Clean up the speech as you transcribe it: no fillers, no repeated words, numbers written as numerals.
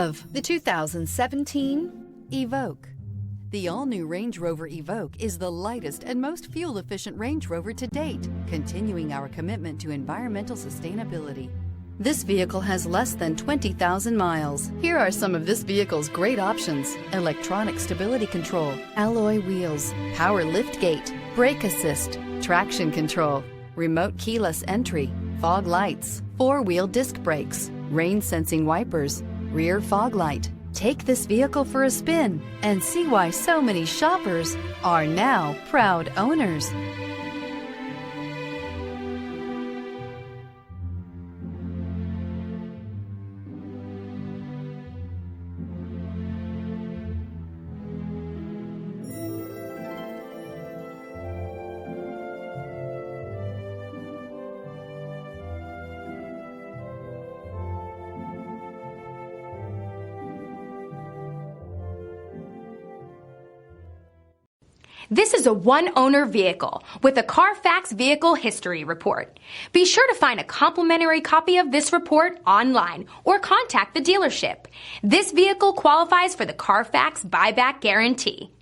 Of the 2017 Evoque. The all-new Range Rover Evoque is the lightest and most fuel-efficient Range Rover to date, continuing our commitment to environmental sustainability. This vehicle has less than 20,000 miles. Here are some of this vehicle's great options: electronic stability control, alloy wheels, power liftgate, brake assist, traction control, remote keyless entry, fog lights, four-wheel disc brakes, rain-sensing wipers, rear fog light. Take this vehicle for a spin and see why so many shoppers are now proud owners. This is a one-owner vehicle with a Carfax Vehicle History Report. Be sure to find a complimentary copy of this report online or contact the dealership. This vehicle qualifies for the Carfax Buyback Guarantee.